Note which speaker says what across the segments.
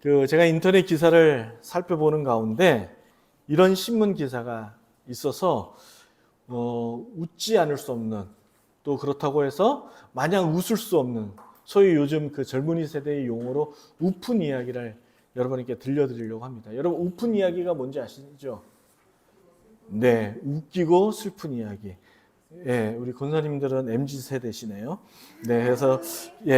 Speaker 1: 제가 인터넷 기사를 살펴보는 가운데 이런 신문 기사가 있어서 웃지 않을 수 없는, 또 그렇다고 해서 마냥 웃을 수 없는, 소위 요즘 그 젊은이 세대의 용어로 우픈 이야기를 여러분께 들려드리려고 합니다. 여러분, 우픈 이야기가 뭔지 아시죠? 네, 웃기고 슬픈 이야기. 예, 우리 권사님들은 MZ 세대시네요. 네, 그래서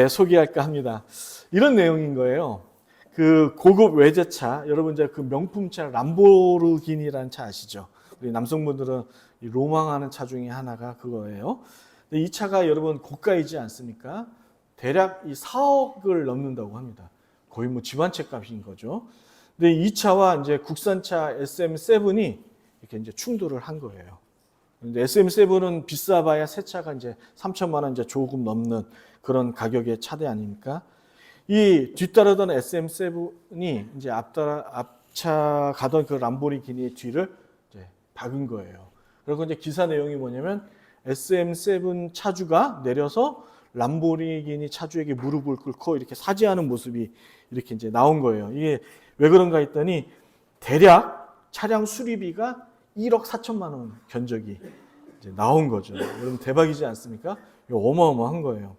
Speaker 1: 소개할까 합니다. 이런 내용인 거예요. 그 고급 외제차, 여러분 이제 그 명품차 람보르기니라는 차 아시죠? 우리 남성분들은 로망하는 차 중에 하나가 그거예요. 근데 이 차가 여러분 고가이지 않습니까? 대략 이 4억을 넘는다고 합니다. 거의 뭐 집 한 채 값인 거죠. 근데 이 차와 이제 국산차 SM7이 이렇게 이제 충돌을 한 거예요. 근데 SM7은 비싸봐야 새 차가 이제 3천만 원 이제 조금 넘는 그런 가격의 차대 아닙니까? 이 뒤따르던 SM7이 이제 앞차 가던 그 람보르기니의 뒤를 이제 박은 거예요. 그리고 이제 기사 내용이 뭐냐면 SM7 차주가 내려서 람보르기니 차주에게 무릎을 꿇고 이렇게 사죄하는 모습이 이렇게 이제 나온 거예요. 이게 왜 그런가 했더니 대략 차량 수리비가 1억 4천만 원 견적이 이제 나온 거죠. 여러분 대박이지 않습니까? 이거 어마어마한 거예요.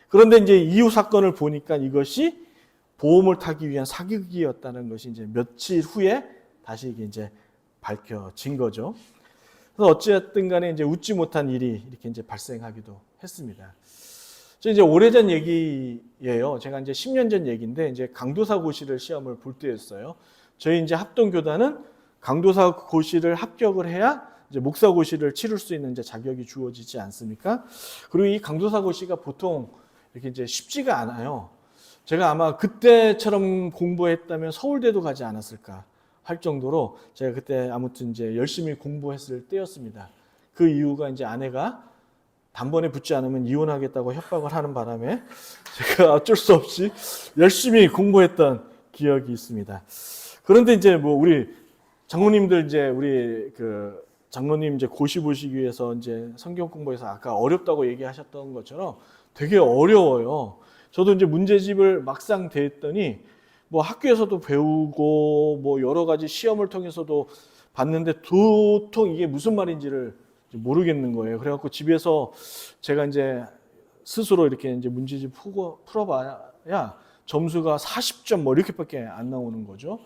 Speaker 1: 그런데 이제 이후 사건을 보니까 이것이 보험을 타기 위한 사기극이었다는 것이 이제 며칠 후에 다시 이게 이제 밝혀진 거죠. 그래서 어찌됐든 간에 이제 웃지 못한 일이 이렇게 이제 발생하기도 했습니다. 이제 오래전 얘기예요. 제가 이제 10년 전 얘기인데 이제 강도사 고시를 시험을 볼 때였어요. 저희 이제 합동교단은 강도사 고시를 합격을 해야 이제 목사 고시를 치를 수 있는 이제 자격이 주어지지 않습니까? 그리고 이 강도사 고시가 보통 이렇게 이제 쉽지가 않아요. 제가 아마 그때처럼 공부했다면 서울대도 가지 않았을까 할 정도로 제가 그때 아무튼 이제 열심히 공부했을 때였습니다. 그 이유가 이제 아내가 단번에 붙지 않으면 이혼하겠다고 협박을 하는 바람에 제가 어쩔 수 없이 열심히 공부했던 기억이 있습니다. 그런데 이제 뭐 우리 장로님들 이제 우리 그 장로님 이제 고시 보시기 위해서 이제 성경 공부해서 아까 어렵다고 얘기하셨던 것처럼 되게 어려워요. 저도 이제 문제집을 막상 대했더니 뭐 학교에서도 배우고 뭐 여러 가지 시험을 통해서도 봤는데 도통 이게 무슨 말인지를 모르겠는 거예요. 그래갖고 집에서 제가 이제 스스로 이렇게 이제 문제집 풀어봐야 점수가 40점 뭐 이렇게밖에 안 나오는 거죠.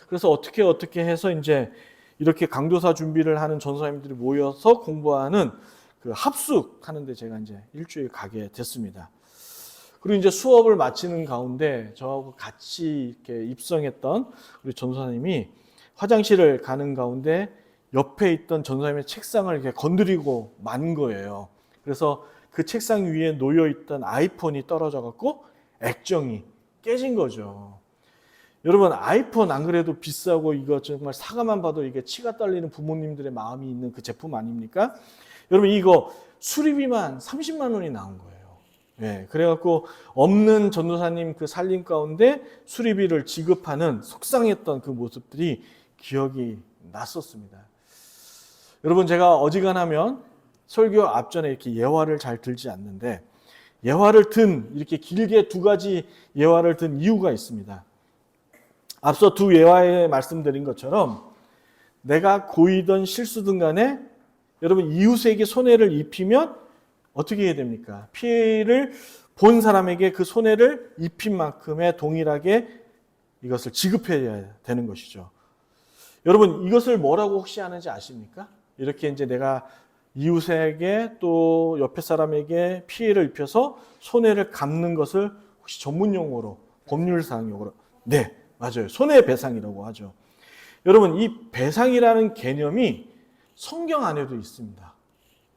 Speaker 1: 그래서 어떻게 해서 이제 이렇게 강도사 준비를 하는 전사님들이 모여서 공부하는 그 합숙하는데 제가 이제 일주일 가게 됐습니다. 그리고 이제 수업을 마치는 가운데 저하고 같이 이렇게 입성했던 우리 전사님이 화장실을 가는 가운데 옆에 있던 전사님의 책상을 이렇게 건드리고 만 거예요. 그래서 그 책상 위에 놓여 있던 아이폰이 떨어져 갖고 액정이 깨진 거죠. 여러분 아이폰 안 그래도 비싸고 이거 정말 사과만 봐도 이게 치가 떨리는 부모님들의 마음이 있는 그 제품 아닙니까? 여러분 이거 수리비만 30만 원이 나온 거예요. 예, 그래갖고 없는 전도사님 그 살림 가운데 수리비를 지급하는 속상했던 그 모습들이 기억이 났었습니다. 여러분 제가 어지간하면 설교 앞전에 이렇게 예화를 잘 들지 않는데 예화를 이렇게 길게 두 가지 예화를 든 이유가 있습니다. 앞서 두 예화에 말씀드린 것처럼 내가 고이든 실수든 간에 여러분 이웃에게 손해를 입히면 어떻게 해야 됩니까? 피해를 본 사람에게 그 손해를 입힌 만큼의 동일하게 이것을 지급해야 되는 것이죠. 여러분 이것을 뭐라고 혹시 하는지 아십니까? 이렇게 이제 내가 이웃에게 또 옆에 사람에게 피해를 입혀서 손해를 갚는 것을 혹시 전문 용어로 법률상 용어로 네 맞아요 손해배상이라고 하죠. 여러분 이 배상이라는 개념이 성경 안에도 있습니다.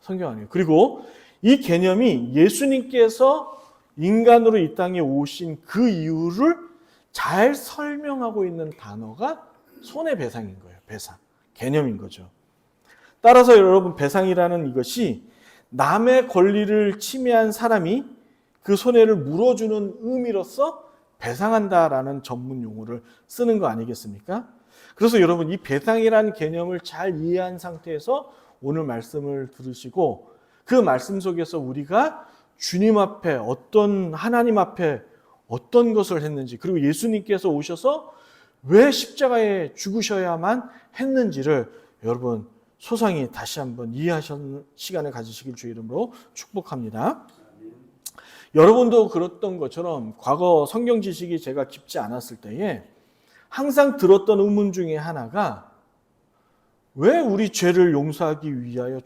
Speaker 1: 성경 안에 그리고 이 개념이 예수님께서 인간으로 이 땅에 오신 그 이유를 잘 설명하고 있는 단어가 손해배상인 거예요. 배상 개념인 거죠. 따라서 여러분 배상이라는 이것이 남의 권리를 침해한 사람이 그 손해를 물어주는 의미로서 배상한다라는 전문 용어를 쓰는 거 아니겠습니까? 그래서 여러분 이 배상이라는 개념을 잘 이해한 상태에서 오늘 말씀을 들으시고 그 말씀 속에서 우리가 주님 앞에 하나님 앞에 어떤 것을 했는지, 그리고 예수님께서 오셔서 왜 십자가에 죽으셔야만 했는지를 여러분 소상히 다시 한번 이해하시는 시간을 가지시길 주의 이름으로 축복합니다. 여러분도 그랬던 것처럼 과거 성경 지식이 제가 깊지 않았을 때에 항상 들었던 의문 중에 하나가, 왜 우리 죄를 용서하기 위하여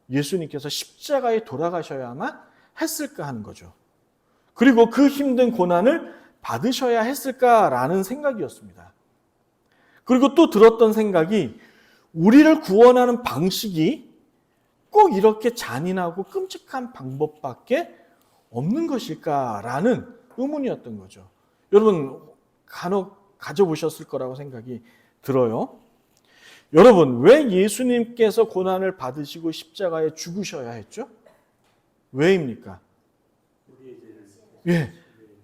Speaker 1: 예수님께서 십자가에 돌아가셔야만 했을까 하는 거죠. 그리고 그 힘든 고난을 받으셔야 했을까라는 생각이었습니다. 그리고 또 들었던 생각이, 우리를 구원하는 방식이 꼭 이렇게 잔인하고 끔찍한 방법밖에 없는 것일까라는 의문이었던 거죠. 여러분 간혹 가져보셨을 거라고 생각이 들어요. 여러분, 왜 예수님께서 고난을 받으시고 십자가에 죽으셔야 했죠? 왜입니까? 예,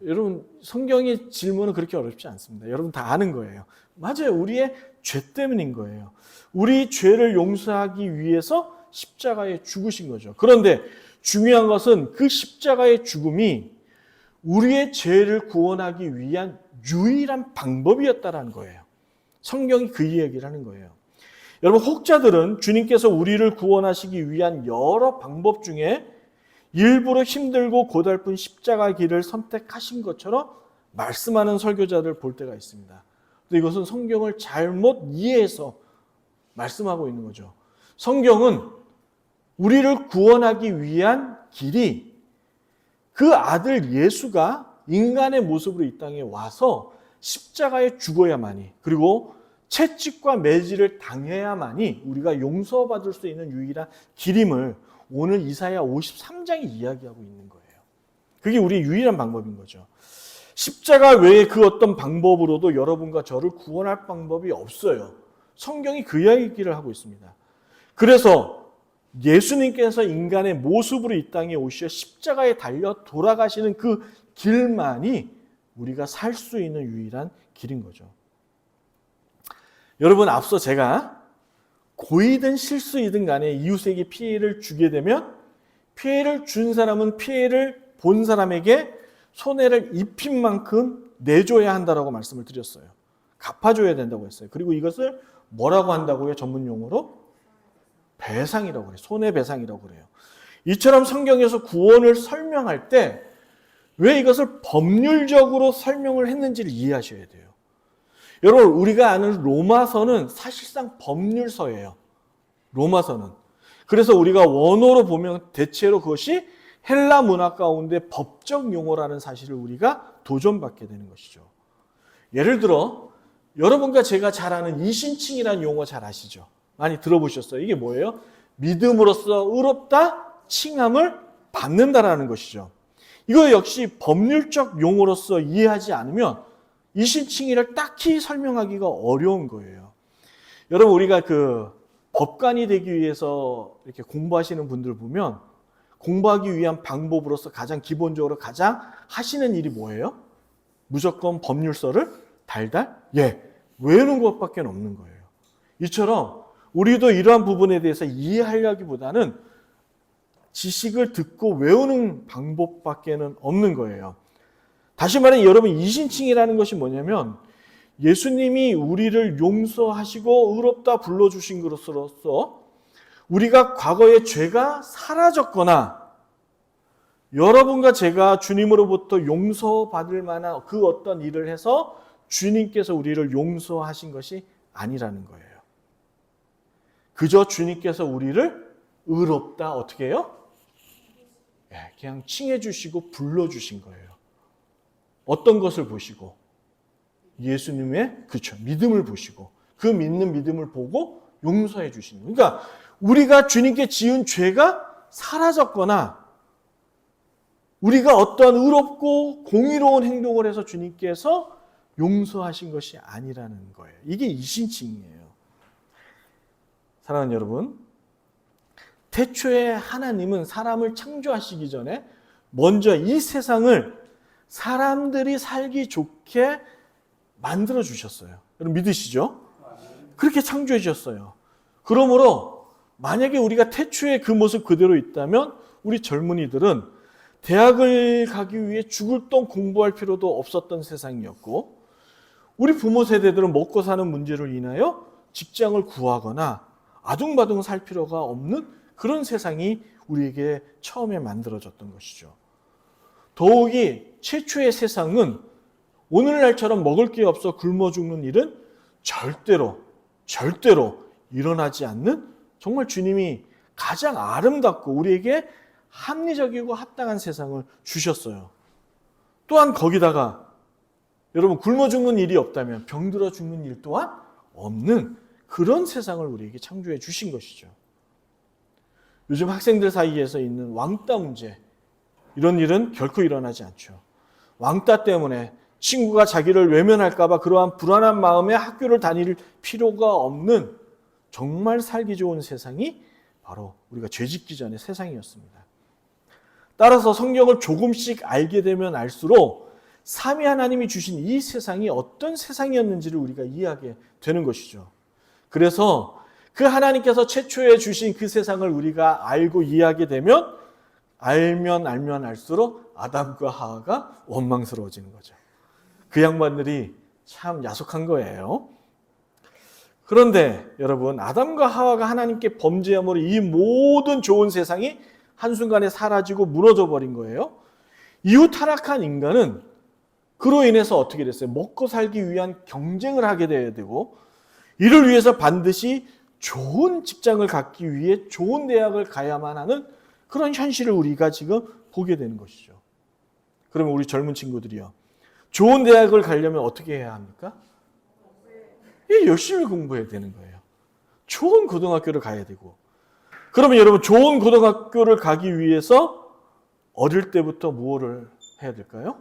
Speaker 1: 여러분 성경의 질문은 그렇게 어렵지 않습니다. 여러분 다 아는 거예요. 맞아요. 우리의 죄 때문인 거예요. 우리 죄를 용서하기 위해서 십자가에 죽으신 거죠. 그런데 중요한 것은 그 십자가의 죽음이 우리의 죄를 구원하기 위한 유일한 방법이었다라는 거예요. 성경이 그 이야기를 하는 거예요. 여러분, 혹자들은 주님께서 우리를 구원하시기 위한 여러 방법 중에 일부러 힘들고 고달픈 십자가 길을 선택하신 것처럼 말씀하는 설교자들 볼 때가 있습니다. 근데 이것은 성경을 잘못 이해해서 말씀하고 있는 거죠. 성경은 우리를 구원하기 위한 길이 그 아들 예수가 인간의 모습으로 이 땅에 와서 십자가에 죽어야만이, 그리고 채찍과 매질을 당해야만이 우리가 용서받을 수 있는 유일한 길임을 오늘 이사야 53장이 이야기하고 있는 거예요. 그게 우리의 유일한 방법인 거죠. 십자가 외에 그 어떤 방법으로도 여러분과 저를 구원할 방법이 없어요. 성경이 그 이야기를 하고 있습니다. 그래서 예수님께서 인간의 모습으로 이 땅에 오셔 십자가에 달려 돌아가시는 그 길만이 우리가 살 수 있는 유일한 길인 거죠. 여러분, 앞서 제가 고의든 실수이든 간에 이웃에게 피해를 주게 되면 피해를 준 사람은 피해를 본 사람에게 손해를 입힌 만큼 내줘야 한다라고 말씀을 드렸어요. 갚아줘야 된다고 했어요. 그리고 이것을 뭐라고 한다고요? 전문 용어로? 배상이라고 그래요. 손해배상이라고 그래요. 이처럼 성경에서 구원을 설명할 때 왜 이것을 법률적으로 설명을 했는지를 이해하셔야 돼요. 여러분, 우리가 아는 로마서는 사실상 법률서예요. 로마서는. 그래서 우리가 원어로 보면 대체로 그것이 헬라 문화 가운데 법적 용어라는 사실을 우리가 도전받게 되는 것이죠. 예를 들어 여러분과 제가 잘 아는 이신칭이라는 용어 잘 아시죠? 많이 들어보셨어요. 이게 뭐예요? 믿음으로써 의롭다 칭함을 받는다라는 것이죠. 이거 역시 법률적 용어로서 이해하지 않으면 이신칭의를 딱히 설명하기가 어려운 거예요. 여러분, 우리가 그 법관이 되기 위해서 이렇게 공부하시는 분들 보면 공부하기 위한 방법으로서 가장 기본적으로 가장 하시는 일이 뭐예요? 무조건 법률서를 달달 외우는 것밖에 없는 거예요. 이처럼 우리도 이러한 부분에 대해서 이해하려기보다는 지식을 듣고 외우는 방법밖에는 없는 거예요. 다시 말해 여러분, 이신칭이라는 것이 뭐냐면 예수님이 우리를 용서하시고 의롭다 불러주신 것으로서 우리가 과거의 죄가 사라졌거나 여러분과 제가 주님으로부터 용서받을 만한 그 어떤 일을 해서 주님께서 우리를 용서하신 것이 아니라는 거예요. 그저 주님께서 우리를 의롭다 어떻게 해요? 그냥 칭해 주시고 불러주신 거예요. 어떤 것을 보시고? 예수님의 믿음을 보시고 그 믿는 믿음을 보고 용서해 주시는 거예요. 그러니까 우리가 주님께 지은 죄가 사라졌거나 우리가 어떠한 의롭고 공의로운 행동을 해서 주님께서 용서하신 것이 아니라는 거예요. 이게 이신칭이에요. 사랑하는 여러분, 태초에 하나님은 사람을 창조하시기 전에 먼저 이 세상을 사람들이 살기 좋게 만들어 주셨어요. 여러분 믿으시죠? 그렇게 창조해 주셨어요. 그러므로 만약에 우리가 태초에 그 모습 그대로 있다면 우리 젊은이들은 대학을 가기 위해 죽을 돈 공부할 필요도 없었던 세상이었고, 우리 부모 세대들은 먹고 사는 문제를 인하여 직장을 구하거나 아둥바둥 살 필요가 없는 그런 세상이 우리에게 처음에 만들어졌던 것이죠. 더욱이 최초의 세상은 오늘날처럼 먹을 게 없어 굶어 죽는 일은 절대로 일어나지 않는, 정말 주님이 가장 아름답고 우리에게 합리적이고 합당한 세상을 주셨어요. 또한 거기다가 여러분, 굶어 죽는 일이 없다면 병들어 죽는 일 또한 없는 그런 세상을 우리에게 창조해 주신 것이죠. 요즘 학생들 사이에서 있는 왕따 문제, 이런 일은 결코 일어나지 않죠. 왕따 때문에 친구가 자기를 외면할까 봐 그러한 불안한 마음에 학교를 다닐 필요가 없는 정말 살기 좋은 세상이 바로 우리가 죄짓기 전의 세상이었습니다. 따라서 성경을 조금씩 알게 되면 알수록 삼위 하나님이 주신 이 세상이 어떤 세상이었는지를 우리가 이해하게 되는 것이죠. 그래서 그 하나님께서 최초에 주신 그 세상을 우리가 알고 이해하게 되면 알면 알수록 아담과 하와가 원망스러워지는 거죠. 그 양반들이 참 야속한 거예요. 그런데 여러분, 아담과 하와가 하나님께 범죄함으로 이 모든 좋은 세상이 한순간에 사라지고 무너져 버린 거예요. 이후 타락한 인간은 그로 인해서 어떻게 됐어요? 먹고 살기 위한 경쟁을 하게 돼야 되고, 이를 위해서 반드시 좋은 직장을 갖기 위해 좋은 대학을 가야만 하는 그런 현실을 우리가 지금 보게 되는 것이죠. 그러면 우리 젊은 친구들이요, 좋은 대학을 가려면 어떻게 해야 합니까? 열심히 공부해야 되는 거예요. 좋은 고등학교를 가야 되고, 그러면 여러분, 좋은 고등학교를 가기 위해서 어릴 때부터 무엇을 해야 될까요?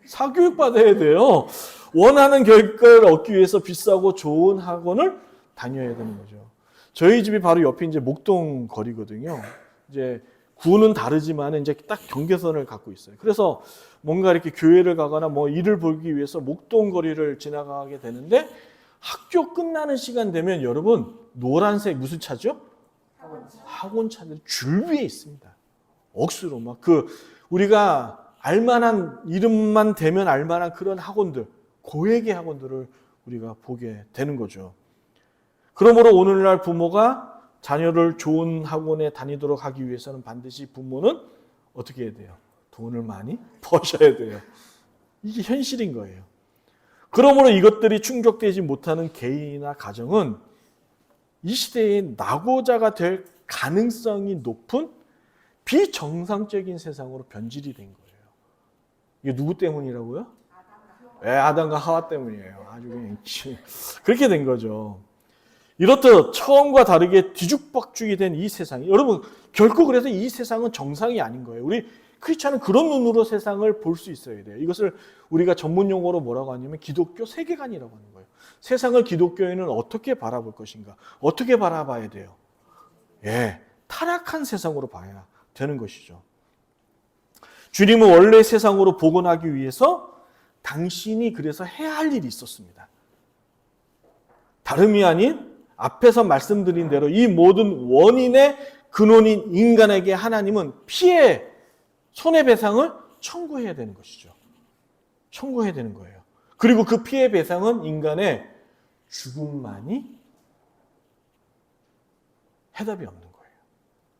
Speaker 1: 사교육 받아야 돼요. 원하는 결과를 얻기 위해서 비싸고 좋은 학원을 다녀야 되는 거죠. 저희 집이 바로 옆에 이제 목동 거리거든요. 이제 구는 다르지만 이제 딱 경계선을 갖고 있어요. 그래서 뭔가 이렇게 교회를 가거나 뭐 일을 보기 위해서 목동 거리를 지나가게 되는데, 학교 끝나는 시간 되면 여러분, 노란색 무슨 차죠? 학원 차들이 줄비에 있습니다. 억수로 막 우리가 알만한, 이름만 대면 알만한 그런 학원들, 고액의 학원들을 우리가 보게 되는 거죠. 그러므로 오늘날 부모가 자녀를 좋은 학원에 다니도록 하기 위해서는 반드시 부모는 어떻게 해야 돼요? 돈을 많이 버셔야 돼요. 이게 현실인 거예요. 그러므로 이것들이 충족되지 못하는 개인이나 가정은 이 시대의 낙오자가 될 가능성이 높은 비정상적인 세상으로 변질이 된 거예요. 이게 누구 때문이라고요? 아담과 하와 때문이에요. 아주 그냥 그렇게 된 거죠. 이렇듯 처음과 다르게 뒤죽박죽이 된 이 세상이, 여러분, 결코 그래서 이 세상은 정상이 아닌 거예요. 우리 크리스찬은 그런 눈으로 세상을 볼 수 있어야 돼요. 이것을 우리가 전문 용어로 뭐라고 하냐면 기독교 세계관이라고 하는 거예요. 세상을 기독교인은 어떻게 바라볼 것인가? 어떻게 바라봐야 돼요? 타락한 세상으로 봐야 되는 것이죠. 주님은 원래 세상으로 복원하기 위해서 당신이 그래서 해야 할 일이 있었습니다. 다름이 아닌 앞에서 말씀드린 대로 이 모든 원인의 근원인 인간에게 하나님은 피해 손해배상을 청구해야 되는 것이죠. 청구해야 되는 거예요. 그리고 그 피해 배상은 인간의 죽음만이 해답이 없는 거예요.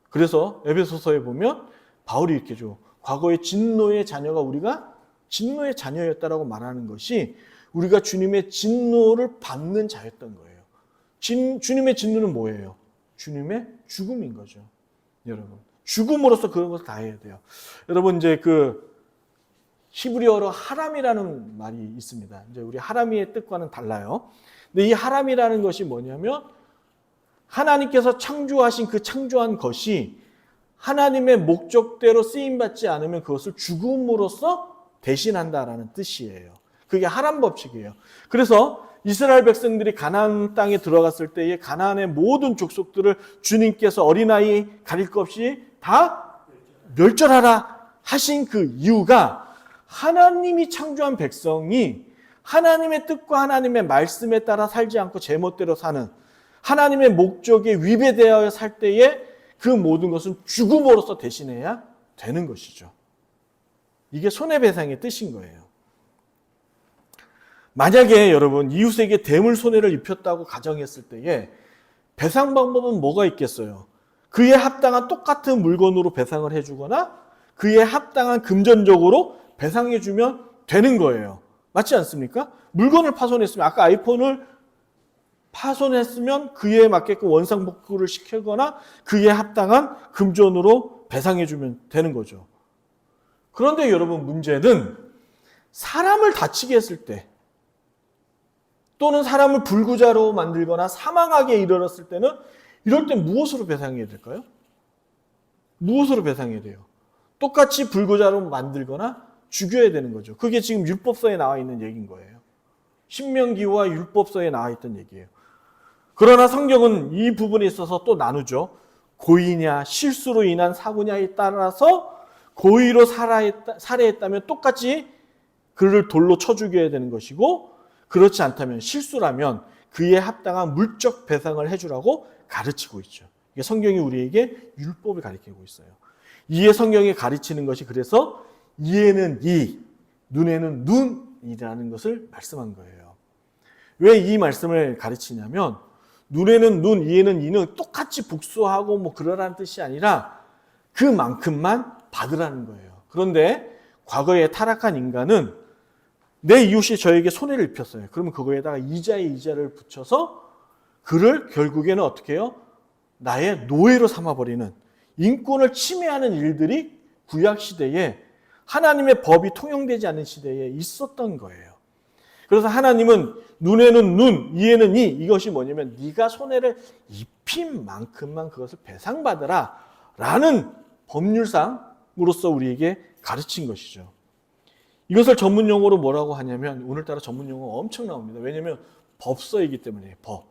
Speaker 1: 그래서 에베소서에 보면 바울이 이렇게 줘. 과거의 진노의 자녀가 우리가 진노의 자녀였다라고 말하는 것이 우리가 주님의 진노를 받는 자였던 거예요. 주님의 진노는 뭐예요? 주님의 죽음인 거죠. 여러분, 죽음으로써 그런 것을 다 해야 돼요. 여러분, 이제 히브리어로 하람이라는 말이 있습니다. 이제 우리 하람이의 뜻과는 달라요. 근데 이 하람이라는 것이 뭐냐면 하나님께서 창조하신 그 창조한 것이 하나님의 목적대로 쓰임받지 않으면 그것을 죽음으로써 대신한다라는 뜻이에요. 그게 하람 법칙이에요. 그래서 이스라엘 백성들이 가나안 땅에 들어갔을 때에 가나안의 모든 족속들을 주님께서 어린아이 가릴 것 없이 다 멸절하라 하신 그 이유가 하나님이 창조한 백성이 하나님의 뜻과 하나님의 말씀에 따라 살지 않고 제멋대로 사는 하나님의 목적에 위배되어 살 때에 그 모든 것은 죽음으로써 대신해야 되는 것이죠. 이게 손해배상의 뜻인 거예요. 만약에 여러분 이웃에게 대물 손해를 입혔다고 가정했을 때에 배상 방법은 뭐가 있겠어요? 그에 합당한 똑같은 물건으로 배상을 해주거나 그에 합당한 금전적으로 배상해주면 되는 거예요. 맞지 않습니까? 물건을 파손했으면 아까 아이폰을 파손했으면 그에 맞게끔 원상복구를 시키거나 그에 합당한 금전으로 배상해주면 되는 거죠. 그런데 여러분 문제는 사람을 다치게 했을 때 또는 사람을 불구자로 만들거나 사망하게 이르렀을 때는 이럴 때 무엇으로 배상해야 될까요? 무엇으로 배상해야 돼요? 똑같이 불구자로 만들거나 죽여야 되는 거죠. 그게 지금 율법서에 나와 있는 얘기인 거예요. 신명기와 율법서에 나와 있던 얘기예요. 그러나 성경은 이 부분에 있어서 또 나누죠. 고의냐 실수로 인한 사고냐에 따라서 고의로 살해했다면 똑같이 그를 돌로 쳐 죽여야 되는 것이고 그렇지 않다면 실수라면 그에 합당한 물적 배상을 해주라고 가르치고 있죠. 이게 성경이 우리에게 율법을 가르치고 있어요. 이에 성경이 가르치는 것이 그래서 이에는 이, 눈에는 눈이라는 것을 말씀한 거예요. 왜 이 말씀을 가르치냐면 눈에는 눈, 이에는 이는 똑같이 복수하고 뭐 그러라는 뜻이 아니라 그만큼만 받으라는 거예요. 그런데 과거에 타락한 인간은 내 이웃이 저에게 손해를 입혔어요. 그러면 그거에다가 이자에 이자를 붙여서 그를 결국에는 어떻게 해요? 나의 노예로 삼아버리는 인권을 침해하는 일들이 구약시대에 하나님의 법이 통용되지 않은 시대에 있었던 거예요. 그래서 하나님은 눈에는 눈, 이에는 이, 이것이 뭐냐면 네가 손해를 입힌 만큼만 그것을 배상받으라 라는 법률상으로서 우리에게 가르친 것이죠. 이것을 전문용어로 뭐라고 하냐면 오늘따라 전문용어 엄청 나옵니다. 왜냐하면 법서이기 때문에 법.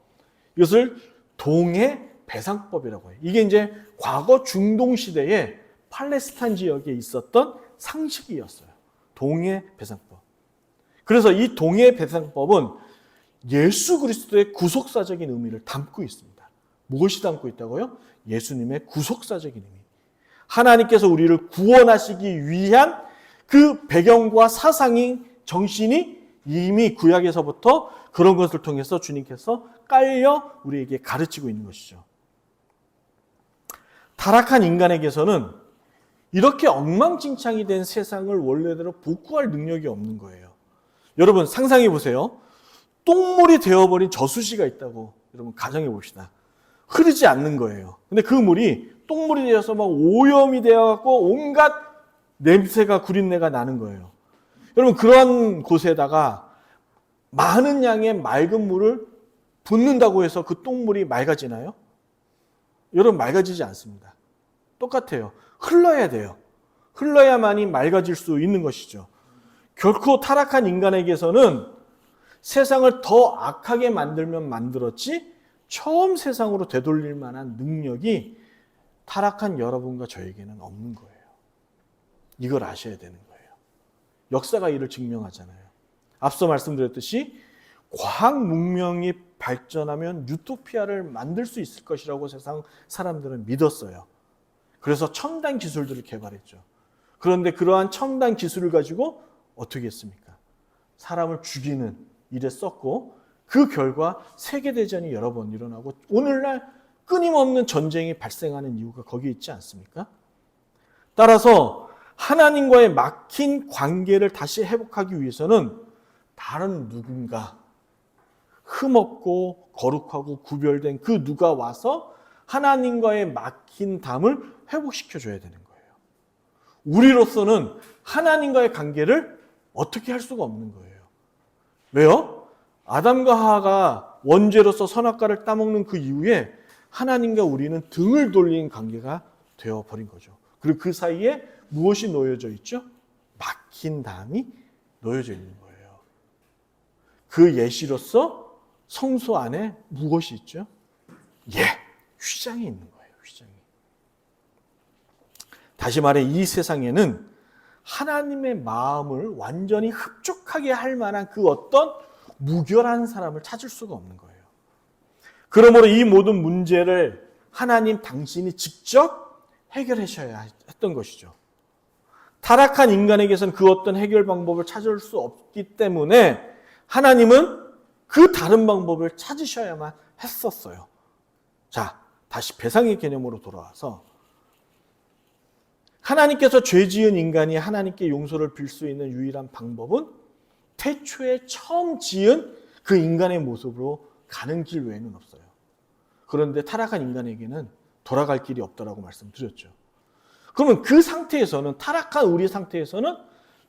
Speaker 1: 이것을 동해배상법이라고 해요. 이게 이제 과거 중동 시대에 팔레스타인 지역에 있었던 상식이었어요. 동해배상법. 그래서 이 동해배상법은 예수 그리스도의 구속사적인 의미를 담고 있습니다. 무엇이 담고 있다고요? 예수님의 구속사적인 의미. 하나님께서 우리를 구원하시기 위한 그 배경과 사상이 정신이 이미 구약에서부터 그런 것을 통해서 주님께서 깔려 우리에게 가르치고 있는 것이죠. 타락한 인간에게서는 이렇게 엉망진창이 된 세상을 원래대로 복구할 능력이 없는 거예요. 여러분 상상해 보세요. 똥물이 되어버린 저수지가 있다고 여러분 가정해 봅시다. 흐르지 않는 거예요. 근데 그 물이 똥물이 되어서 막 오염이 되어갖고 온갖 냄새가 구린내가 나는 거예요. 여러분 그런 곳에다가 많은 양의 맑은 물을 붓는다고 해서 그 똥물이 맑아지나요? 여러분 맑아지지 않습니다. 똑같아요. 흘러야 돼요. 흘러야만이 맑아질 수 있는 것이죠. 결코 타락한 인간에게서는 세상을 더 악하게 만들면 만들었지 처음 세상으로 되돌릴 만한 능력이 타락한 여러분과 저에게는 없는 거예요. 이걸 아셔야 되는 거예요. 역사가 이를 증명하잖아요. 앞서 말씀드렸듯이 과학 문명이 발전하면 유토피아를 만들 수 있을 것이라고 세상 사람들은 믿었어요. 그래서 첨단 기술들을 개발했죠. 그런데 그러한 첨단 기술을 가지고 어떻게 했습니까? 사람을 죽이는 일에 썼고 그 결과 세계대전이 여러 번 일어나고 오늘날 끊임없는 전쟁이 발생하는 이유가 거기에 있지 않습니까? 따라서 하나님과의 막힌 관계를 다시 회복하기 위해서는 다른 누군가 흠없고 거룩하고 구별된 그 누가 와서 하나님과의 막힌 담을 회복시켜줘야 되는 거예요. 우리로서는 하나님과의 관계를 어떻게 할 수가 없는 거예요. 왜요? 아담과 하와가 원죄로서 선악과를 따먹는 그 이후에 하나님과 우리는 등을 돌린 관계가 되어버린 거죠. 그리고 그 사이에 무엇이 놓여져 있죠? 막힌 담이 놓여져 있는 거예요. 그 예시로서 성소 안에 무엇이 있죠? 휘장이 있는 거예요. 휘장이. 다시 말해 이 세상에는 하나님의 마음을 완전히 흡족하게 할 만한 그 어떤 무결한 사람을 찾을 수가 없는 거예요. 그러므로 이 모든 문제를 하나님 당신이 직접 해결하셔야 했던 것이죠. 타락한 인간에게서는 그 어떤 해결 방법을 찾을 수 없기 때문에 하나님은 그 다른 방법을 찾으셔야만 했었어요. 자, 다시 배상의 개념으로 돌아와서 하나님께서 죄 지은 인간이 하나님께 용서를 빌 수 있는 유일한 방법은 태초에 처음 지은 그 인간의 모습으로 가는 길 외에는 없어요. 그런데 타락한 인간에게는 돌아갈 길이 없다라고 말씀드렸죠. 그러면 그 상태에서는, 타락한 우리 상태에서는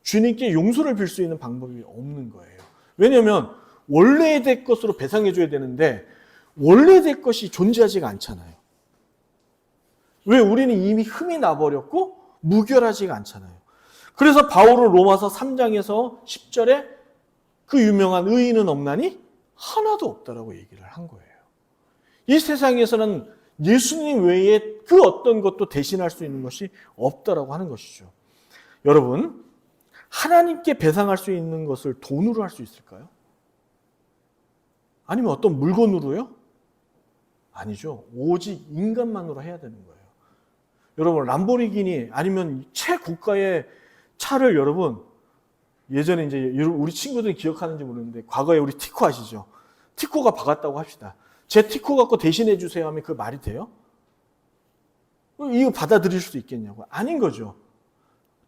Speaker 1: 주님께 용서를 빌 수 있는 방법이 없는 거예요. 왜냐하면 원래의 될 것으로 배상해 줘야 되는데 원래 될 것이 존재하지가 않잖아요. 왜? 우리는 이미 흠이 나버렸고 무결하지가 않잖아요. 그래서 바울은 로마서 3장에서 10절에 그 유명한 의인은 없나니 하나도 없다라고 얘기를 한 거예요. 이 세상에서는 예수님 외에 그 어떤 것도 대신할 수 있는 것이 없다라고 하는 것이죠. 여러분, 하나님께 배상할 수 있는 것을 돈으로 할 수 있을까요? 아니면 어떤 물건으로요? 아니죠. 오직 인간만으로 해야 되는 거예요. 여러분, 람보르기니 아니면 최고가의 차를 여러분, 예전에 이제 우리 친구들이 기억하는지 모르는데 과거에 우리 티코 아시죠? 티코가 박았다고 합시다. 제 티코 갖고 대신해 주세요 하면 그 말이 돼요? 이거 받아들일 수 있겠냐고. 아닌 거죠.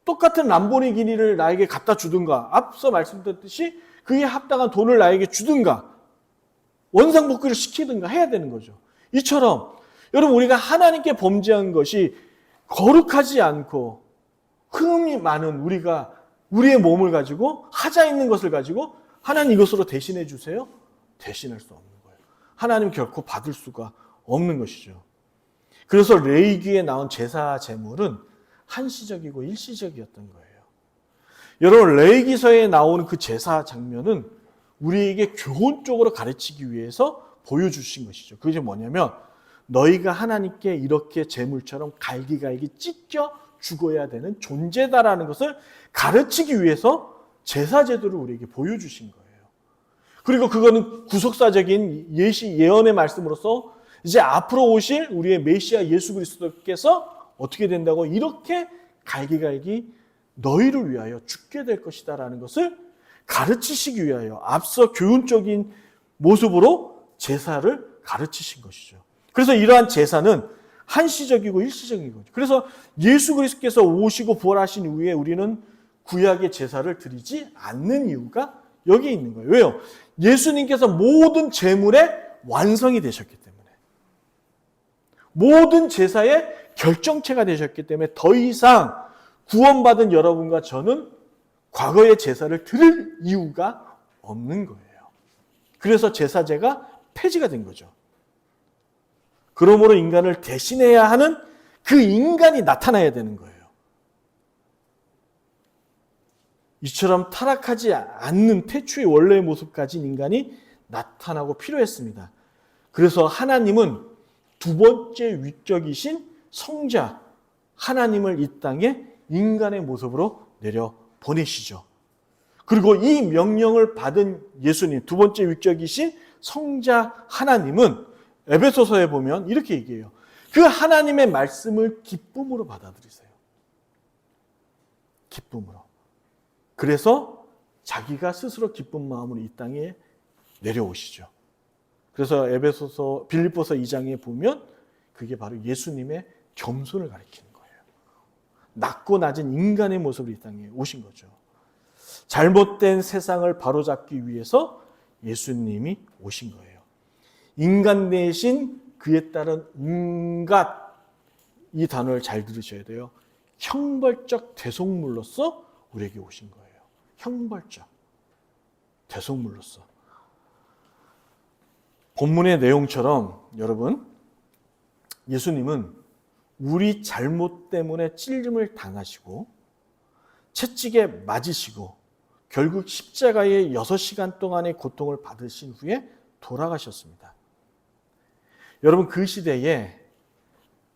Speaker 1: 똑같은 람보르기니를 나에게 갖다 주든가, 앞서 말씀드렸듯이 그에 합당한 돈을 나에게 주든가, 원상복귀를 시키든가 해야 되는 거죠. 이처럼 여러분, 우리가 하나님께 범죄한 것이 거룩하지 않고 흠이 많은 우리의 몸을 가지고, 하자 있는 것을 가지고 하나님 이것으로 대신해 주세요? 대신할 수 없는 거예요. 하나님 결코 받을 수가 없는 것이죠. 그래서 레위기에 나온 제사 제물은 한시적이고 일시적이었던 거예요. 여러분, 레위기서에 나오는 그 제사 장면은 우리에게 교훈적으로 가르치기 위해서 보여주신 것이죠. 그게 뭐냐면 너희가 하나님께 이렇게 제물처럼 갈기갈기 찢겨 죽어야 되는 존재다라는 것을 가르치기 위해서 제사 제도를 우리에게 보여주신 거예요. 그리고 그거는 구속사적인 예언의 말씀으로서 이제 앞으로 오실 우리의 메시아 예수 그리스도께서 어떻게 된다고 이렇게 갈기갈기 너희를 위하여 죽게 될 것이다라는 것을 가르치시기 위하여 앞서 교훈적인 모습으로 제사를 가르치신 것이죠. 그래서 이러한 제사는 한시적이고 일시적인 거죠. 그래서 예수 그리스도께서 오시고 부활하신 이후에 우리는 구약의 제사를 드리지 않는 이유가 여기에 있는 거예요. 왜요? 예수님께서 모든 제물의 완성이 되셨기 때문에, 모든 제사의 결정체가 되셨기 때문에 더 이상 구원받은 여러분과 저는 과거의 제사를 드릴 이유가 없는 거예요. 그래서 제사제가 폐지가 된 거죠. 그러므로 인간을 대신해야 하는 그 인간이 나타나야 되는 거예요. 이처럼 타락하지 않는 태초의 원래의 모습 가진 인간이 나타나고 필요했습니다. 그래서 하나님은 두 번째 위격이신 성자 하나님을 이 땅에 인간의 모습으로 내려 보내시죠. 그리고 이 명령을 받은 예수님, 두 번째 위격이신 성자 하나님은 에베소서에 보면 이렇게 얘기해요. 그 하나님의 말씀을 기쁨으로 받아들이세요. 기쁨으로. 그래서 자기가 스스로 기쁜 마음으로 이 땅에 내려오시죠. 그래서 빌립보서 2장에 보면 그게 바로 예수님의 겸손을 가리키는 거예요. 낮고 낮은 인간의 모습으로 이 땅에 오신 거죠. 잘못된 세상을 바로잡기 위해서 예수님이 오신 거예요. 인간 대신 그에 따른 온갖, 이 단어를 잘 들으셔야 돼요. 형벌적 대속물로서 우리에게 오신 거예요. 형벌적 대속물로서. 본문의 내용처럼 여러분, 예수님은 우리 잘못 때문에 찔림을 당하시고 채찍에 맞으시고 결국 십자가에 6시간 동안의 고통을 받으신 후에 돌아가셨습니다. 여러분, 그 시대에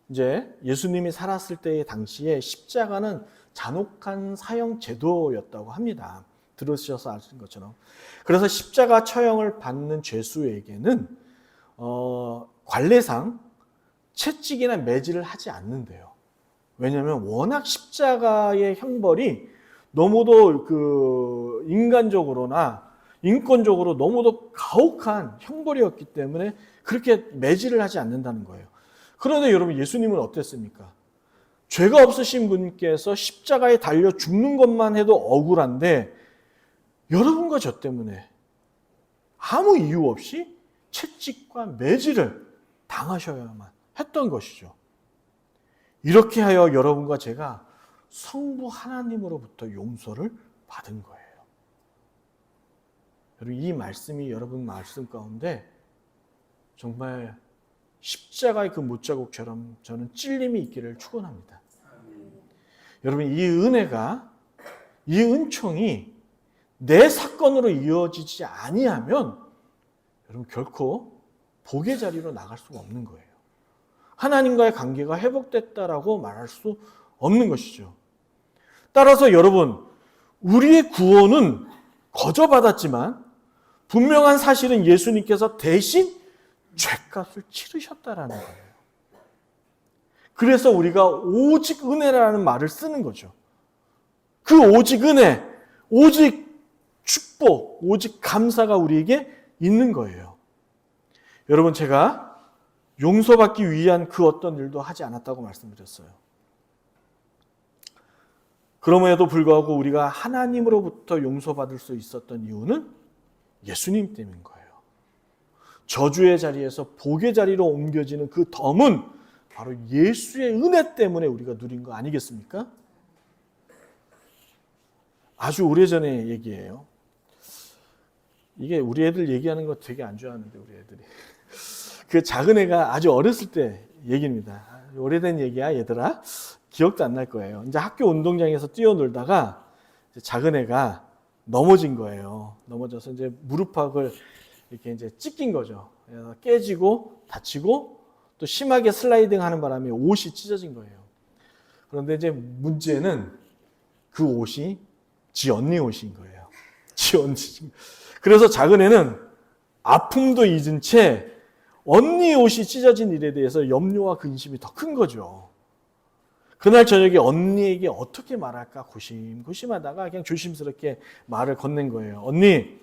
Speaker 1: 이제 예수님이 살았을 때의 당시에 십자가는 잔혹한 사형 제도였다고 합니다. 들으셔서 아시는 것처럼. 그래서 십자가 처형을 받는 죄수에게는 관례상 채찍이나 매질을 하지 않는데요. 왜냐하면 워낙 십자가의 형벌이 너무도 그 인간적으로나 인권적으로 너무도 가혹한 형벌이었기 때문에 그렇게 매질을 하지 않는다는 거예요. 그런데 여러분, 예수님은 어땠습니까? 죄가 없으신 분께서 십자가에 달려 죽는 것만 해도 억울한데 여러분과 저 때문에 아무 이유 없이 채찍과 매질을 당하셔야만 했던 것이죠. 이렇게 하여 여러분과 제가 성부 하나님으로부터 용서를 받은 거예요. 여러분, 이 말씀이 여러분 말씀 가운데 정말 십자가의 그 못자국처럼 저는 찔림이 있기를 축원합니다. 여러분, 이 은혜가, 이 은총이 내 사건으로 이어지지 아니하면 여러분 결코 복의 자리로 나갈 수가 없는 거예요. 하나님과의 관계가 회복됐다라고 말할 수 없는 것이죠. 따라서 여러분, 우리의 구원은 거저받았지만 분명한 사실은 예수님께서 대신 죄값을 치르셨다라는 거예요. 그래서 우리가 오직 은혜라는 말을 쓰는 거죠. 그 오직 은혜, 오직 축복, 오직 감사가 우리에게 있는 거예요. 여러분, 제가 용서받기 위한 그 어떤 일도 하지 않았다고 말씀드렸어요. 그럼에도 불구하고 우리가 하나님으로부터 용서받을 수 있었던 이유는 예수님 때문인 거예요. 저주의 자리에서 복의 자리로 옮겨지는 그 덤은 바로 예수의 은혜 때문에 우리가 누린 거 아니겠습니까? 아주 오래전의 얘기예요. 이게 우리 애들 얘기하는 거 되게 안 좋아하는데, 우리 애들이. 그 작은 애가 아주 어렸을 때 얘기입니다. 오래된 얘기야, 얘들아. 기억도 안 날 거예요. 이제 학교 운동장에서 뛰어놀다가 작은 애가 넘어진 거예요. 넘어져서 이제 무릎팍을 이렇게 이제 찢긴 거죠. 그래서 깨지고 다치고 또 심하게 슬라이딩 하는 바람에 옷이 찢어진 거예요. 그런데 이제 문제는 그 옷이 지 언니 옷인 거예요. 지 언니. 그래서 작은 애는 아픔도 잊은 채 언니 옷이 찢어진 일에 대해서 염려와 근심이 더 큰 거죠. 그날 저녁에 언니에게 어떻게 말할까 고심하다가 그냥 조심스럽게 말을 건넨 거예요. 언니,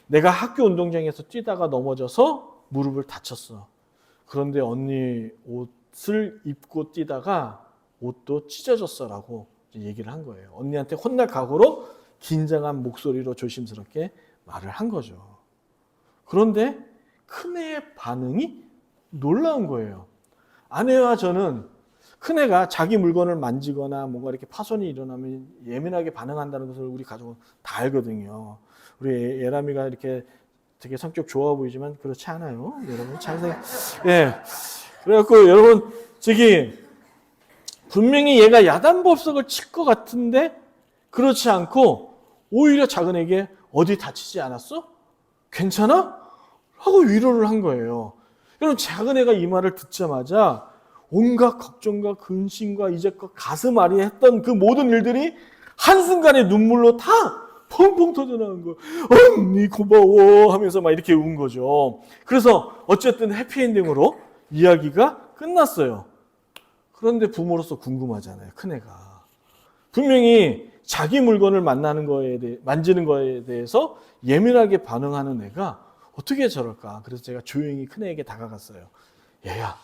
Speaker 1: 내가 학교 운동장에서 뛰다가 넘어져서 무릎을 다쳤어. 그런데 언니 옷을 입고 뛰다가 옷도 찢어졌어라고 얘기를 한 거예요. 언니한테 혼날 각오로 긴장한 목소리로 조심스럽게 말을 한 거죠. 그런데 큰애의 반응이 놀라운 거예요. 아내와 저는 큰애가 자기 물건을 만지거나 뭔가 이렇게 파손이 일어나면 예민하게 반응한다는 것을 우리 가족은 다 알거든요. 우리 예람이가 이렇게 되게 성격 좋아 보이지만 그렇지 않아요. 여러분 예. 그래갖고 여러분 분명히 얘가 야단법석을 칠 것 같은데 그렇지 않고 오히려 작은에게 어디 다치지 않았어? 괜찮아? 하고 위로를 한 거예요. 여러분, 작은애가 이 말을 듣자마자 온갖 걱정과 근심과 이제껏 가슴 아리 했던 그 모든 일들이 한순간에 눈물로 다 펑펑 터져나온 거예요. 언니 고마워 하면서 막 이렇게 운 거죠. 그래서 어쨌든 해피엔딩으로 이야기가 끝났어요. 그런데 부모로서 궁금하잖아요. 큰애가. 분명히 자기 물건을 만지는 거에 대해서 예민하게 반응하는 애가 어떻게 저럴까? 그래서 제가 조용히 큰애에게 다가갔어요. 얘야,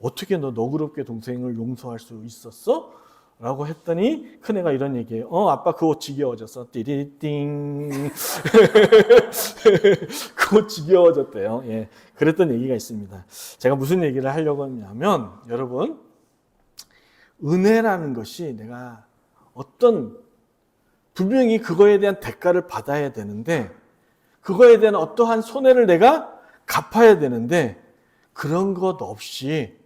Speaker 1: 어떻게 너 너그럽게 동생을 용서할 수 있었어? 라고 했더니 큰애가 이런 얘기예요. 아빠 그 옷 지겨워졌어. 띠리띵. 그 옷 지겨워졌대요. 예, 그랬던 얘기가 있습니다. 제가 무슨 얘기를 하려고 하냐면, 여러분, 은혜라는 것이 내가 분명히 그거에 대한 대가를 받아야 되는데, 그거에 대한 어떠한 손해를 내가 갚아야 되는데, 그런 것 없이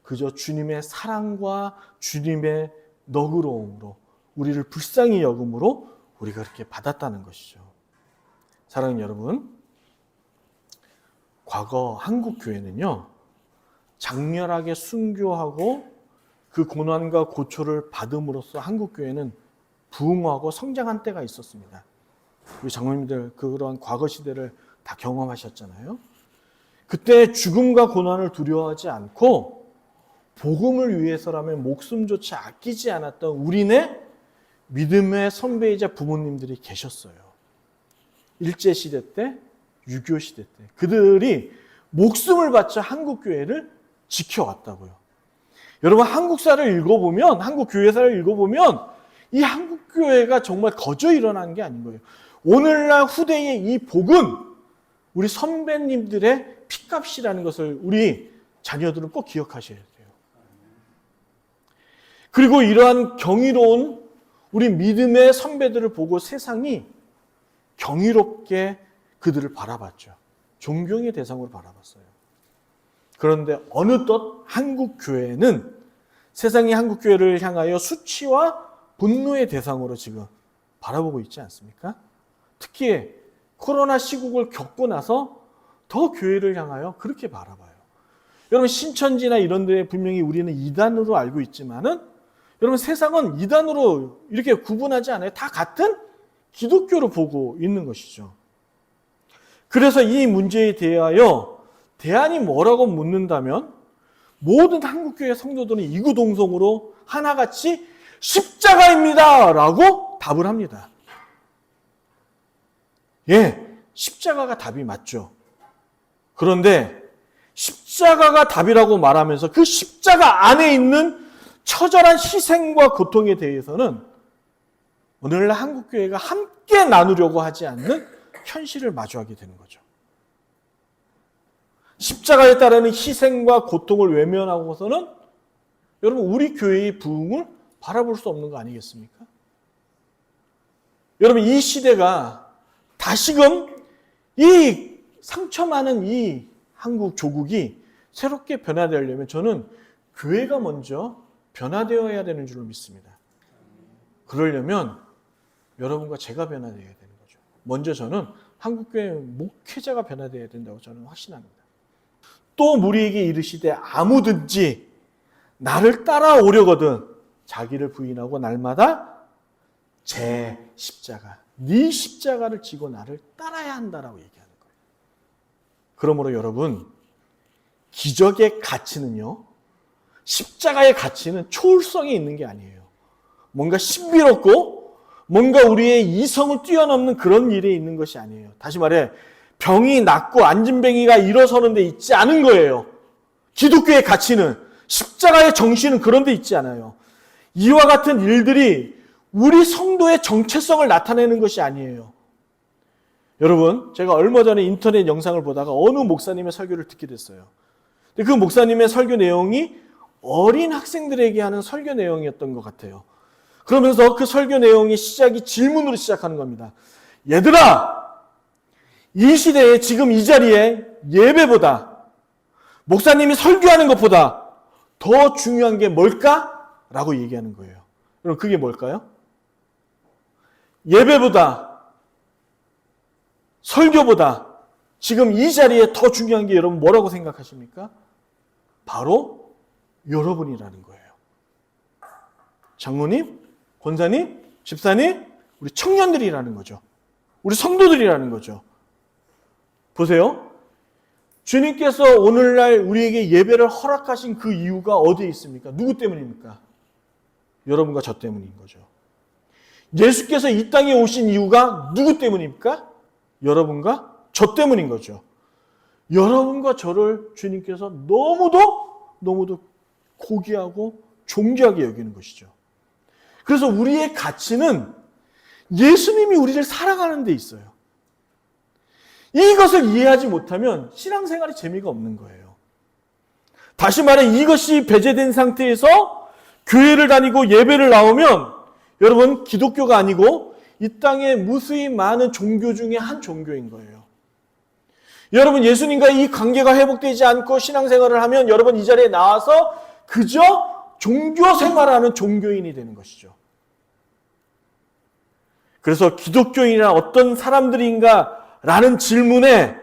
Speaker 1: 그저 주님의 사랑과 주님의 너그러움으로 우리를 불쌍히 여김으로 우리가 그렇게 받았다는 것이죠. 사랑하는 여러분, 과거 한국 교회는요, 장렬하게 순교하고 그 고난과 고초를 받음으로써 한국 교회는 부흥하고 성장한 때가 있었습니다. 우리 장로님들 그런 과거 시대를 다 경험하셨잖아요. 그때 죽음과 고난을 두려워하지 않고 복음을 위해서라면 목숨조차 아끼지 않았던 우리네 믿음의 선배이자 부모님들이 계셨어요. 일제시대 때, 6.25 시대 때. 그들이 목숨을 바쳐 한국교회를 지켜왔다고요. 여러분, 한국사를 읽어보면, 한국교회사를 읽어보면 이 한국교회가 정말 거저 일어난 게 아닌 거예요. 오늘날 후대의 이 복은 우리 선배님들의 피값이라는 것을 우리 자녀들은 꼭 기억하셔야 돼요. 그리고 이러한 경이로운 우리 믿음의 선배들을 보고 세상이 경이롭게 그들을 바라봤죠. 존경의 대상으로 바라봤어요. 그런데 어느덧 한국교회는 세상이 한국교회를 향하여 수치와 분노의 대상으로 지금 바라보고 있지 않습니까? 특히 코로나 시국을 겪고 나서 더 교회를 향하여 그렇게 바라봐요. 여러분, 신천지나 이런 데 분명히 우리는 이단으로 알고 있지만은 여러분, 세상은 이단으로 이렇게 구분하지 않아요. 다 같은 기독교로 보고 있는 것이죠. 그래서 이 문제에 대하여 대안이 뭐라고 묻는다면 모든 한국교회 성도들은 이구동성으로 하나같이 십자가입니다 라고 답을 합니다. 예, 십자가가 답이 맞죠. 그런데 십자가가 답이라고 말하면서 그 십자가 안에 있는 처절한 희생과 고통에 대해서는 오늘날 한국교회가 함께 나누려고 하지 않는 현실을 마주하게 되는 거죠. 십자가에 따르는 희생과 고통을 외면하고서는 여러분, 우리 교회의 부흥을 바라볼 수 없는 거 아니겠습니까? 여러분, 이 시대가 다시금 이 상처 많은 이 한국 조국이 새롭게 변화되려면 저는 교회가 먼저 변화되어야 되는 줄로 믿습니다. 그러려면 여러분과 제가 변화되어야 되는 거죠. 먼저 저는 한국교회 목회자가 변화되어야 된다고 저는 확신합니다. 또 무리에게 이르시되 아무든지 나를 따라오려거든 자기를 부인하고 날마다 제 십자가, 네 십자가를 지고 나를 따라야 한다라고 얘기하는 거예요. 그러므로 여러분, 기적의 가치는요, 십자가의 가치는 초월성이 있는 게 아니에요. 뭔가 신비롭고 뭔가 우리의 이성을 뛰어넘는 그런 일에 있는 것이 아니에요. 다시 말해, 병이 낫고 안진뱅이가 일어서는 데 있지 않은 거예요. 기독교의 가치는, 십자가의 정신은 그런 데 있지 않아요. 이와 같은 일들이 우리 성도의 정체성을 나타내는 것이 아니에요. 여러분, 제가 얼마 전에 인터넷 영상을 보다가 어느 목사님의 설교를 듣게 됐어요. 근데 그 목사님의 설교 내용이 어린 학생들에게 하는 설교 내용이었던 것 같아요. 그러면서 그 설교 내용의 시작이 질문으로 시작하는 겁니다. 얘들아, 이 시대에 지금 이 자리에 예배보다 목사님이 설교하는 것보다 더 중요한 게 뭘까? 라고 얘기하는 거예요. 여러분, 그게 뭘까요? 예배보다, 설교보다 지금 이 자리에 더 중요한 게 여러분 뭐라고 생각하십니까? 바로 여러분이라는 거예요. 장로님, 권사님, 집사님, 우리 청년들이라는 거죠. 우리 성도들이라는 거죠. 보세요. 주님께서 오늘날 우리에게 예배를 허락하신 그 이유가 어디에 있습니까? 누구 때문입니까? 여러분과 저 때문인 거죠. 예수께서 이 땅에 오신 이유가 누구 때문입니까? 여러분과 저 때문인 거죠. 여러분과 저를 주님께서 너무도 고귀하고 존귀하게 여기는 것이죠. 그래서 우리의 가치는 예수님이 우리를 사랑하는 데 있어요. 이것을 이해하지 못하면 신앙생활에 재미가 없는 거예요. 다시 말해, 이것이 배제된 상태에서 교회를 다니고 예배를 나오면 여러분, 기독교가 아니고 이 땅에 무수히 많은 종교 중에 한 종교인 거예요. 여러분, 예수님과 이 관계가 회복되지 않고 신앙생활을 하면 여러분 이 자리에 나와서 그저 종교 생활하는 종교인이 되는 것이죠. 그래서 기독교인이란 어떤 사람들인가 라는 질문에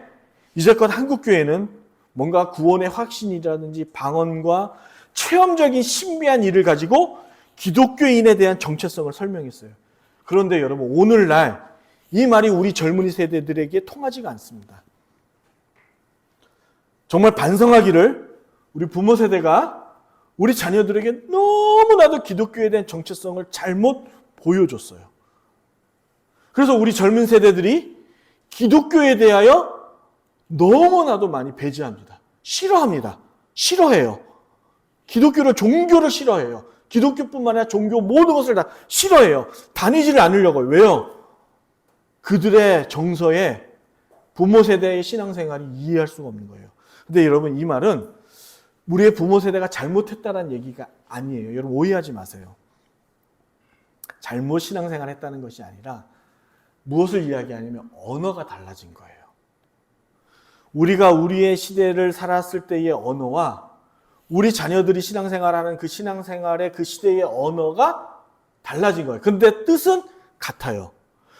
Speaker 1: 이제껏 한국교회는 뭔가 구원의 확신이라든지 방언과 체험적인 신비한 일을 가지고 기독교인에 대한 정체성을 설명했어요. 그런데 여러분, 오늘날 이 말이 우리 젊은이 세대들에게 통하지가 않습니다. 정말 반성하기를 우리 부모 세대가 우리 자녀들에게 너무나도 기독교에 대한 정체성을 잘못 보여줬어요. 그래서 우리 젊은 세대들이 기독교에 대하여 너무나도 많이 배제합니다. 싫어합니다. 싫어해요. 기독교를, 종교를 싫어해요. 기독교뿐만 아니라 종교 모든 것을 다 싫어해요. 다니지를 않으려고요. 왜요? 그들의 정서에 부모 세대의 신앙생활이 이해할 수가 없는 거예요. 근데 여러분, 이 말은 우리의 부모 세대가 잘못했다는 얘기가 아니에요. 여러분 오해하지 마세요. 잘못 신앙생활 했다는 것이 아니라 무엇을 이야기하냐면 언어가 달라진 거예요. 우리가 우리의 시대를 살았을 때의 언어와 우리 자녀들이 신앙생활하는 그 신앙생활의 그 시대의 언어가 달라진 거예요. 그런데 뜻은 같아요.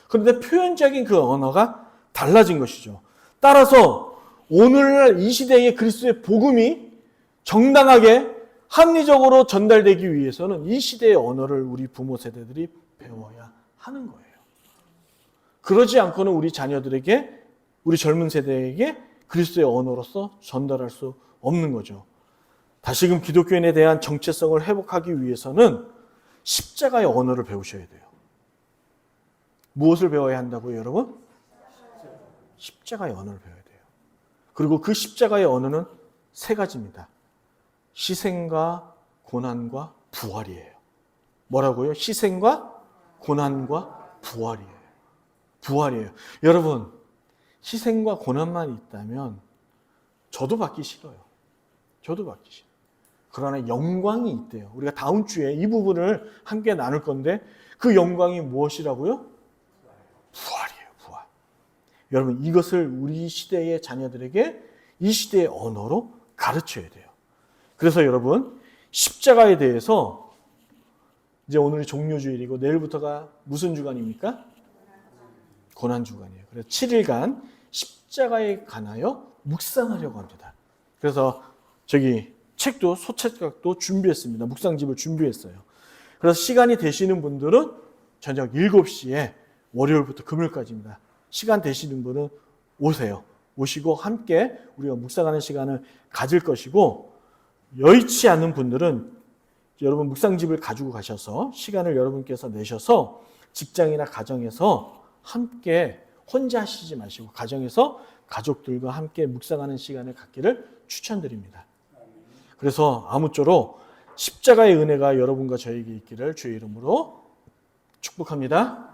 Speaker 1: 그런데 표현적인 그 언어가 달라진 것이죠. 따라서 오늘날 이 시대의 그리스도의 복음이 정당하게 합리적으로 전달되기 위해서는 이 시대의 언어를 우리 부모 세대들이 배워야 하는 거예요. 그러지 않고는 우리 자녀들에게, 우리 젊은 세대에게 그리스도의 언어로서 전달할 수 없는 거죠. 다시금 기독교인에 대한 정체성을 회복하기 위해서는 십자가의 언어를 배우셔야 돼요. 무엇을 배워야 한다고요, 여러분? 십자가의 언어를 배워야 돼요. 그리고 그 십자가의 언어는 세 가지입니다. 희생과 고난과 부활이에요. 뭐라고요? 희생과 고난과 부활이에요. 부활이에요. 여러분, 희생과 고난만 있다면 저도 받기 싫어요. 저도 받기 싫어요. 그러나 영광이 있대요. 우리가 다음 주에 이 부분을 함께 나눌 건데 그 영광이 무엇이라고요? 부활이에요. 부활. 여러분, 이것을 우리 시대의 자녀들에게 이 시대의 언어로 가르쳐야 돼요. 그래서 여러분, 십자가에 대해서 이제 오늘이 종료주일이고 내일부터가 무슨 주간입니까? 고난주간이에요. 그래서 7일간 십자가에 관하여 묵상하려고 합니다. 그래서 저기 책도, 소책각도 준비했습니다. 묵상집을 준비했어요. 그래서 시간이 되시는 분들은 저녁 7시에 월요일부터 금요일까지입니다. 시간 되시는 분은 오세요. 오시고 함께 우리가 묵상하는 시간을 가질 것이고, 여의치 않는 분들은 여러분 묵상집을 가지고 가셔서 시간을 여러분께서 내셔서 직장이나 가정에서 함께 혼자 하시지 마시고 가정에서 가족들과 함께 묵상하는 시간을 갖기를 추천드립니다. 그래서 아무쪼록 십자가의 은혜가 여러분과 저에게 있기를 주의 이름으로 축복합니다.